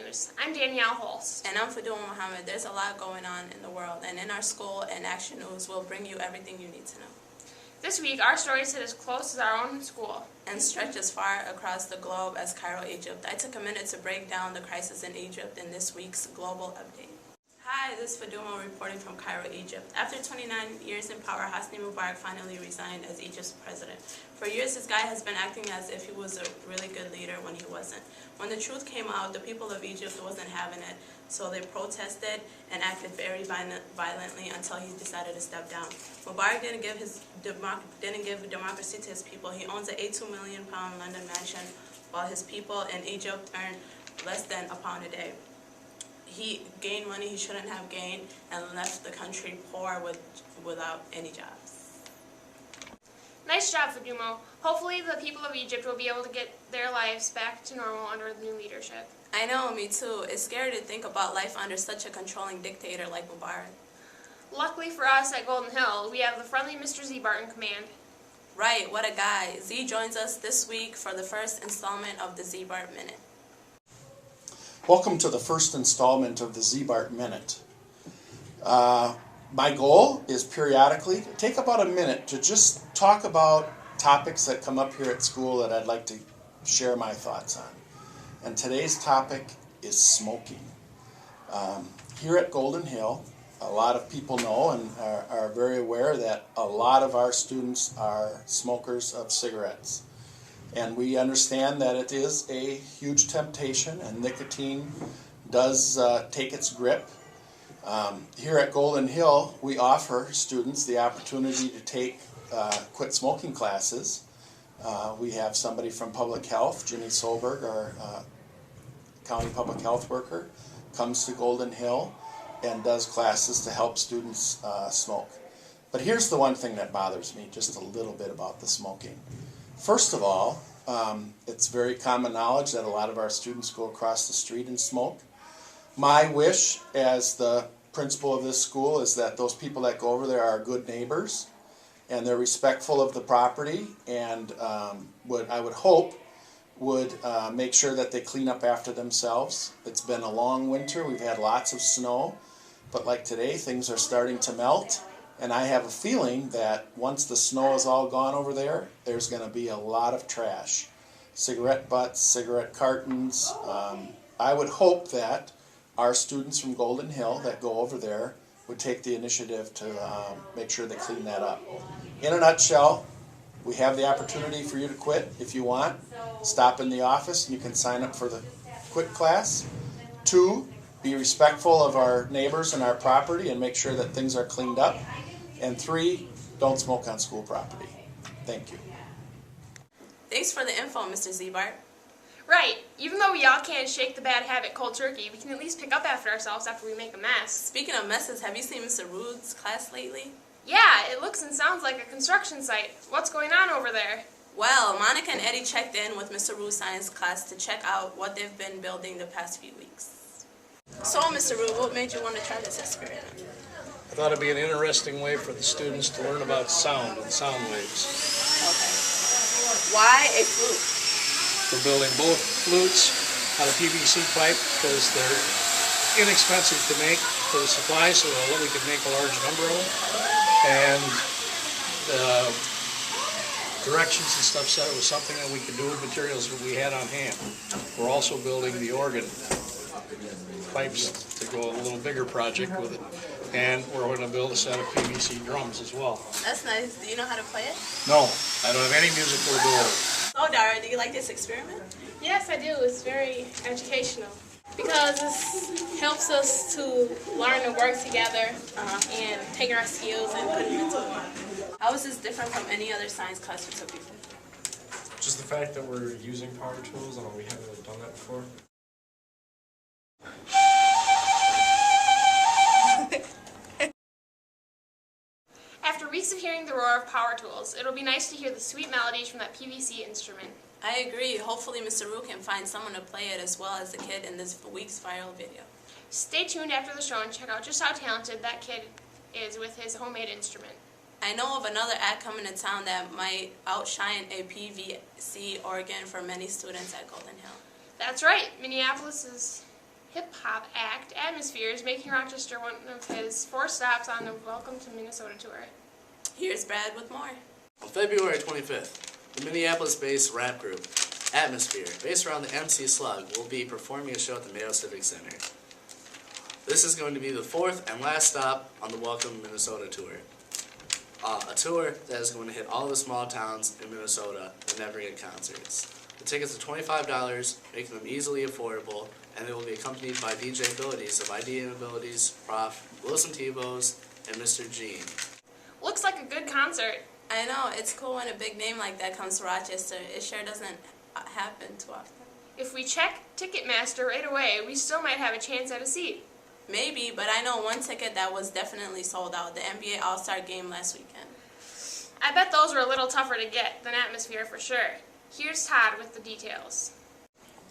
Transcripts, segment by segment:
News. I'm Danielle Holst. And I'm Faduma Muhammad. There's a lot going on in the world, and in our school and Action News will bring you everything you need to know. This week, our stories hit as close as our own school. And stretch as far across the globe as Cairo, Egypt. I took a minute to break down the crisis in Egypt in this week's Global Update. Hi, this is Faduma reporting from Cairo, Egypt. After 29 years in power, Hosni Mubarak finally resigned as Egypt's president. For years, this guy has been acting as if he was a really good leader when he wasn't. When the truth came out, the people of Egypt wasn't having it, so they protested and acted very violently until he decided to step down. Mubarak didn't give democracy to his people. He owns an £82 million London mansion, while his people in Egypt earn less than £1 a day. He gained money he shouldn't have gained and left the country poor without any jobs. Nice job, Faduma. Hopefully the people of Egypt will be able to get their lives back to normal under the new leadership. I know, me too. It's scary to think about life under such a controlling dictator like Mubarak. Luckily for us at Golden Hill, we have the friendly Mr. Zbart in command. Right, what a guy. Z joins us this week for the first installment of the Zbart Minute. Welcome to the first installment of the Zbart Minute. My goal is periodically to take about a minute to just talk about topics that come up here at school that I'd like to share my thoughts on. And today's topic is smoking. Here at Golden Hill, a lot of people know and are very aware that a lot of our students are smokers of cigarettes. And we understand that it is a huge temptation, and nicotine does take its grip. Here at Golden Hill, we offer students the opportunity to take quit smoking classes. We have somebody from Public Health, Ginny Solberg, our county public health worker, comes to Golden Hill and does classes to help students smoke. But here's the one thing that bothers me just a little bit about the smoking. First of all, it's very common knowledge that a lot of our students go across the street and smoke. My wish as the principal of this school is that those people that go over there are good neighbors and they're respectful of the property, and I would hope would make sure that they clean up after themselves. It's been a long winter. We've had lots of snow, but like today, things are starting to melt. And I have a feeling that once the snow is all gone over there, there's going to be a lot of trash. Cigarette butts, cigarette cartons. I would hope that our students from Golden Hill that go over there would take the initiative to make sure they clean that up. In a nutshell, we have the opportunity for you to quit if you want. Stop in the office and you can sign up for the quit class. 2, be respectful of our neighbors and our property and make sure that things are cleaned up. And 3, don't smoke on school property. Thank you. Thanks for the info, Mr. Zbart. Right. Even though we all can't shake the bad habit cold turkey, we can at least pick up after ourselves after we make a mess. Speaking of messes, have you seen Mr. Rude's class lately? Yeah, it looks and sounds like a construction site. What's going on over there? Well, Monica and Eddie checked in with Mr. Rude's science class to check out what they've been building the past few weeks. So, Mr. Rude, what made you want to try this experiment? I thought it'd be an interesting way for the students to learn about sound and sound waves. Okay. Why a flute? We're building both flutes out of PVC pipe because they're inexpensive to make for the supply, so we could make a large number of them. And the directions and stuff said it was something that we could do with materials that we had on hand. We're also building the organ pipes to go a little bigger project with it. And we're going to build a set of PVC drums as well. That's nice. Do you know how to play it? No, I don't have any musical ability. So, Dara, do you like this experiment? Yes, I do. It's very educational because it helps us to learn to work together and take our skills and put them into one. How is this different from any other science class you took before? Just the fact that we're using power tools and we haven't done that before. After weeks of hearing the roar of power tools, it'll be nice to hear the sweet melodies from that PVC instrument. I agree. Hopefully Mr. Rue can find someone to play it as well as the kid in this week's viral video. Stay tuned after the show and check out just how talented that kid is with his homemade instrument. I know of another act coming to town that might outshine a PVC organ for many students at Golden Hill. That's right. Minneapolis is hip-hop act Atmosphere is making Rochester one of his 4 stops on the Welcome to Minnesota tour. Here's Brad with more. On February 25th, the Minneapolis-based rap group Atmosphere, based around the MC Slug, will be performing a show at the Mayo Civic Center. This is going to be the 4th and last stop on the Welcome Minnesota tour. A tour that is going to hit all the small towns in Minnesota that never get concerts. The tickets are $25, making them easily affordable, and they will be accompanied by DJ abilities of ID Abilities, Prof, Wilson Tebows, and Mr. Gene. Looks like a good concert. I know, it's cool when a big name like that comes to Rochester. It sure doesn't happen too often. If we check Ticketmaster right away, we still might have a chance at a seat. Maybe, but I know one ticket that was definitely sold out, the NBA All-Star Game last weekend. I bet those were a little tougher to get than Atmosphere for sure. Here's Todd with the details.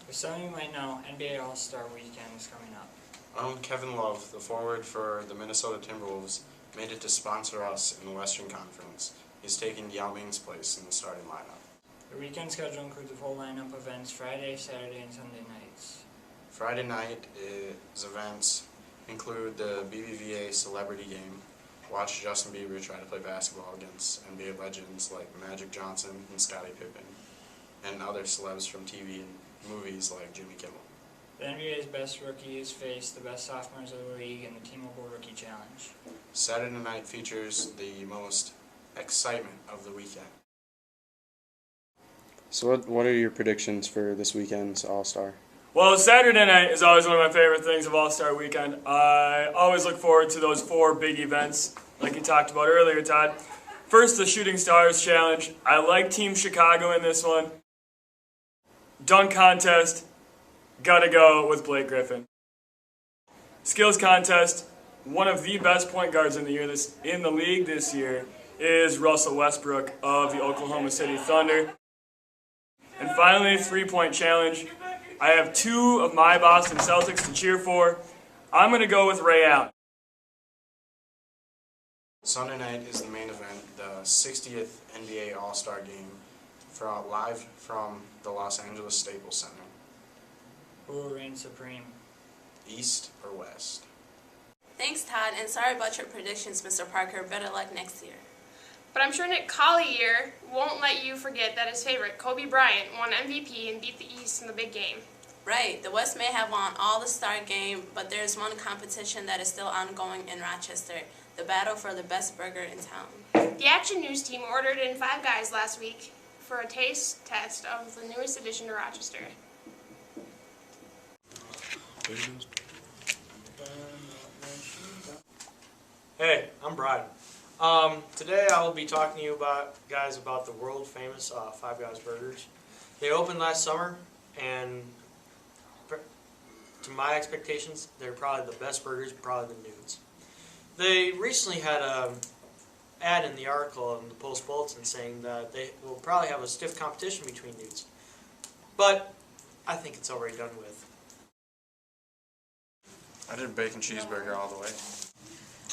As some of you might know, NBA All-Star Weekend is coming up. Kevin Love, the forward for the Minnesota Timberwolves, made it to sponsor us in the Western Conference. He's taking Yao Ming's place in the starting lineup. The weekend schedule includes a full lineup of events Friday, Saturday, and Sunday nights. Friday night events include the BBVA Celebrity Game. Watch Justin Bieber try to play basketball against NBA legends like Magic Johnson and Scottie Pippen, and other celebs from TV and movies like Jimmy Kimmel. The NBA's best rookies face the best sophomores of the league in the T-Mobile Rookie Challenge. Saturday night features the most excitement of the weekend. So what are your predictions for this weekend's All-Star? Well, Saturday night is always one of my favorite things of All-Star Weekend. I always look forward to those 4 big events, like you talked about earlier, Todd. First, the Shooting Stars Challenge. I like Team Chicago in this one. Dunk contest, gotta go with Blake Griffin. Skills contest, one of the best point guards in the league this year is Russell Westbrook of the Oklahoma City Thunder. And finally, 3-point challenge. I have 2 of my Boston Celtics to cheer for. I'm going to go with Ray Allen. Sunday night is the main event, the 60th NBA All-Star Game, live from the Los Angeles Staples Center. Who will reign supreme? East or West? Thanks, Todd, and sorry about your predictions, Mr. Parker. Better luck next year. But I'm sure Nick Collier won't let you forget that his favorite, Kobe Bryant, won MVP and beat the East in the big game. Right, the West may have won all the Star game, but there's one competition that is still ongoing in Rochester, the battle for the best burger in town. The Action News team ordered in 5 Guys last week for a taste test of the newest addition to Rochester. Hey, I'm Brian. Today I will be talking to you guys about the world famous 5 Guys Burgers. They opened last summer, and to my expectations, they're probably the best burgers, probably the nudes. They recently had an ad in the article in the Post Bulletin saying that they will probably have a stiff competition between nudes, but I think it's already done with. I did a bacon cheeseburger all the way.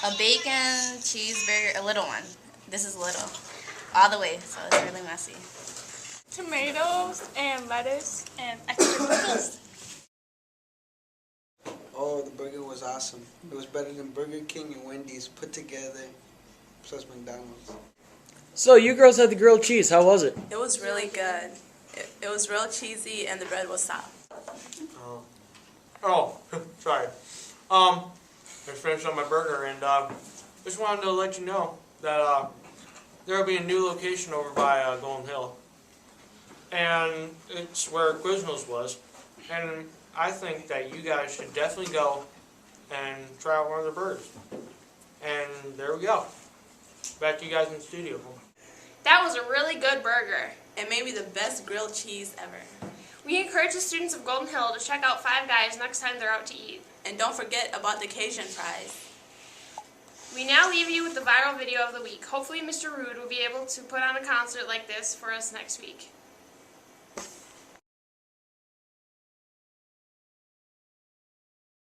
A bacon cheeseburger, a little one. This is little. All the way, so it's really messy. Tomatoes and lettuce and extra pickles. Oh, the burger was awesome. It was better than Burger King and Wendy's put together, plus McDonald's. So you girls had the grilled cheese. How was it? It was really good. It was real cheesy and the bread was soft. Sorry. I finished on my burger, and just wanted to let you know that there will be a new location over by Golden Hill, and it's where Quiznos was, and I think that you guys should definitely go and try out one of their burgers. And there we go. Back to you guys in the studio. That was a really good burger. And maybe the best grilled cheese ever. We encourage the students of Golden Hill to check out 5 Guys next time they're out to eat. And don't forget about the Cajun fries. We now leave you with the viral video of the week. Hopefully Mr. Rude will be able to put on a concert like this for us next week.